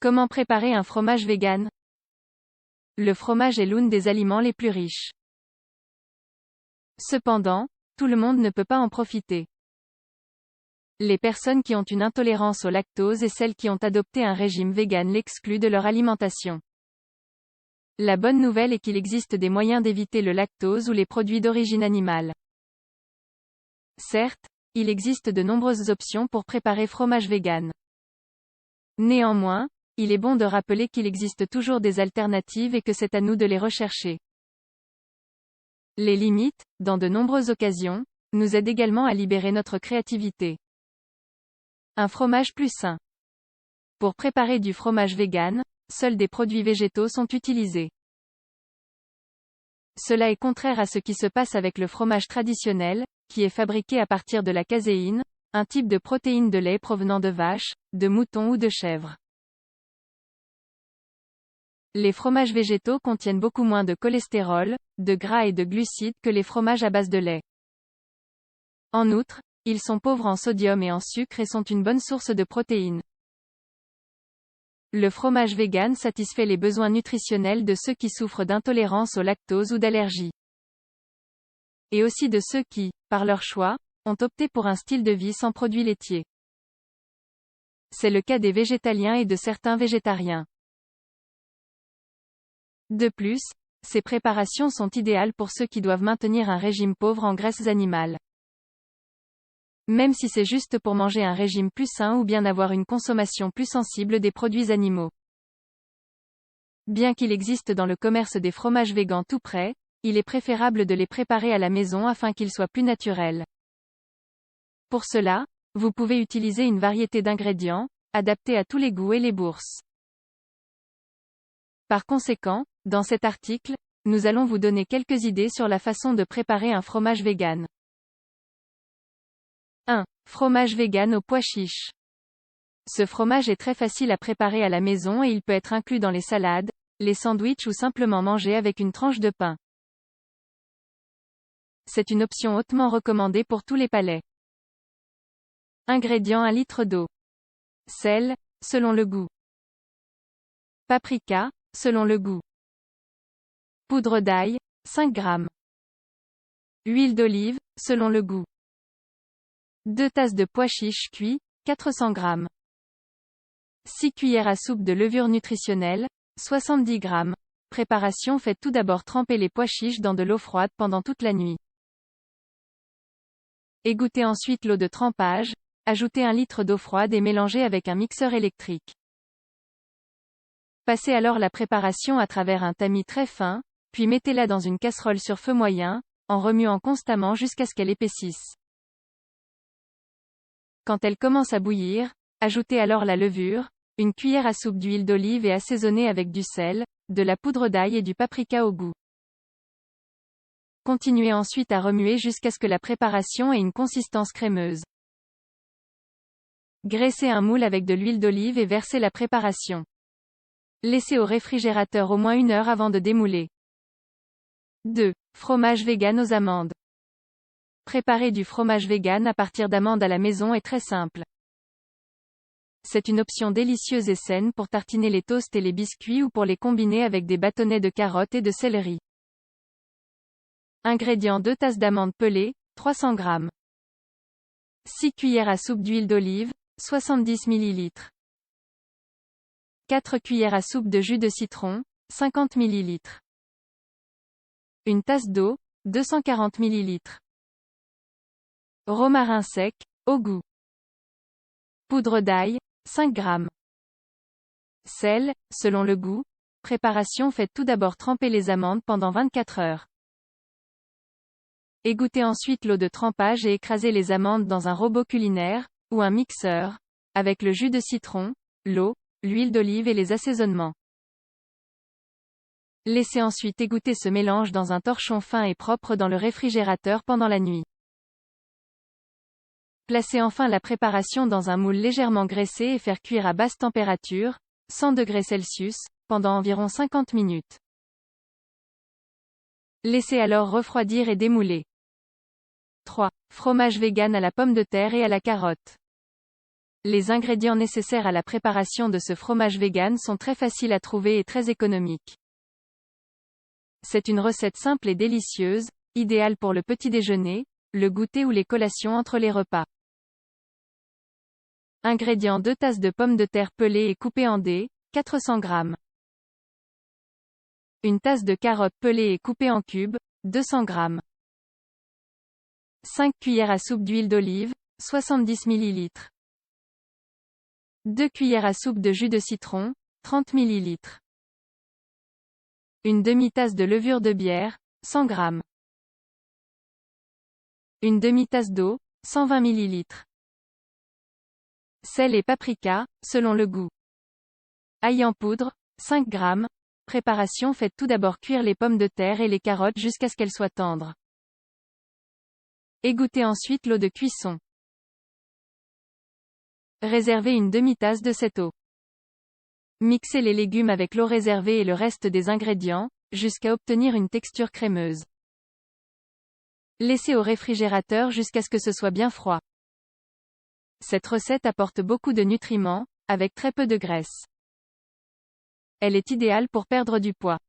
Comment préparer un fromage vegan? Le fromage est l'un des aliments les plus riches. Cependant, tout le monde ne peut pas en profiter. Les personnes qui ont une intolérance au lactose et celles qui ont adopté un régime vegan l'excluent de leur alimentation. La bonne nouvelle est qu'il existe des moyens d'éviter le lactose ou les produits d'origine animale. Certes, il existe de nombreuses options pour préparer fromage vegan. Néanmoins, il est bon de rappeler qu'il existe toujours des alternatives et que c'est à nous de les rechercher. Les limites, dans de nombreuses occasions, nous aident également à libérer notre créativité. Un fromage plus sain. Pour préparer du fromage vegan, seuls des produits végétaux sont utilisés. Cela est contraire à ce qui se passe avec le fromage traditionnel, qui est fabriqué à partir de la caséine, un type de protéine de lait provenant de vaches, de moutons ou de chèvres. Les fromages végétaux contiennent beaucoup moins de cholestérol, de gras et de glucides que les fromages à base de lait. En outre, ils sont pauvres en sodium et en sucre et sont une bonne source de protéines. Le fromage vegan satisfait les besoins nutritionnels de ceux qui souffrent d'intolérance au lactose ou d'allergie. Et aussi de ceux qui, par leur choix, ont opté pour un style de vie sans produits laitiers. C'est le cas des végétaliens et de certains végétariens. De plus, ces préparations sont idéales pour ceux qui doivent maintenir un régime pauvre en graisses animales. Même si c'est juste pour manger un régime plus sain ou bien avoir une consommation plus sensible des produits animaux. Bien qu'il existe dans le commerce des fromages végans tout prêts, il est préférable de les préparer à la maison afin qu'ils soient plus naturels. Pour cela, vous pouvez utiliser une variété d'ingrédients, adaptés à tous les goûts et les bourses. Par conséquent, dans cet article, nous allons vous donner quelques idées sur la façon de préparer un fromage vegan. 1. Fromage vegan aux pois chiches. Ce fromage est très facile à préparer à la maison et il peut être inclus dans les salades, les sandwichs ou simplement mangé avec une tranche de pain. C'est une option hautement recommandée pour tous les palais. Ingrédients: 1 litre d'eau. Sel, selon le goût. Paprika, selon le goût. Poudre d'ail, 5 g. Huile d'olive, selon le goût. 2 tasses de pois chiches cuits, 400 g. 6 cuillères à soupe de levure nutritionnelle, 70 g. Préparation: faites tout d'abord tremper les pois chiches dans de l'eau froide pendant toute la nuit. Égouttez ensuite l'eau de trempage, ajoutez 1 litre d'eau froide et mélangez avec un mixeur électrique. Passez alors la préparation à travers un tamis très fin, puis mettez-la dans une casserole sur feu moyen, en remuant constamment jusqu'à ce qu'elle épaississe. Quand elle commence à bouillir, ajoutez alors la levure, une cuillère à soupe d'huile d'olive et assaisonnez avec du sel, de la poudre d'ail et du paprika au goût. Continuez ensuite à remuer jusqu'à ce que la préparation ait une consistance crémeuse. Graissez un moule avec de l'huile d'olive et versez la préparation. Laissez au réfrigérateur au moins 1 heure avant de démouler. 2. Fromage vegan aux amandes. Préparer du fromage vegan à partir d'amandes à la maison est très simple. C'est une option délicieuse et saine pour tartiner les toasts et les biscuits ou pour les combiner avec des bâtonnets de carottes et de céleri. Ingrédients: 2 tasses d'amandes pelées, 300 g. 6 cuillères à soupe d'huile d'olive, 70 ml. 4 cuillères à soupe de jus de citron, 50 ml. 1 tasse d'eau, 240 ml. Romarin sec, au goût. Poudre d'ail, 5 g. Sel, selon le goût. Préparation: faites tout d'abord tremper les amandes pendant 24 heures. Égouttez ensuite l'eau de trempage et écrasez les amandes dans un robot culinaire, ou un mixeur, avec le jus de citron, l'eau, l'huile d'olive et les assaisonnements. Laissez ensuite égoutter ce mélange dans un torchon fin et propre dans le réfrigérateur pendant la nuit. Placez enfin la préparation dans un moule légèrement graissé et faire cuire à basse température, 100 degrés Celsius, pendant environ 50 minutes. Laissez alors refroidir et démouler. 3. Fromage vegan à la pomme de terre et à la carotte. Les ingrédients nécessaires à la préparation de ce fromage vegan sont très faciles à trouver et très économiques. C'est une recette simple et délicieuse, idéale pour le petit déjeuner, le goûter ou les collations entre les repas. Ingrédients: 2 tasses de pommes de terre pelées et coupées en dés, 400 g. 1 tasse de carottes pelées et coupées en cubes, 200 g. 5 cuillères à soupe d'huile d'olive, 70 ml. 2 cuillères à soupe de jus de citron, 30 ml. 1 demi-tasse de levure de bière, 100 g. 1 demi-tasse d'eau, 120 ml. Sel et paprika, selon le goût. Ail en poudre, 5 g. Préparation: faites tout d'abord cuire les pommes de terre et les carottes jusqu'à ce qu'elles soient tendres. Égouttez ensuite l'eau de cuisson. Réservez une demi-tasse de cette eau. Mixez les légumes avec l'eau réservée et le reste des ingrédients, jusqu'à obtenir une texture crémeuse. Laissez au réfrigérateur jusqu'à ce que ce soit bien froid. Cette recette apporte beaucoup de nutriments, avec très peu de graisse. Elle est idéale pour perdre du poids.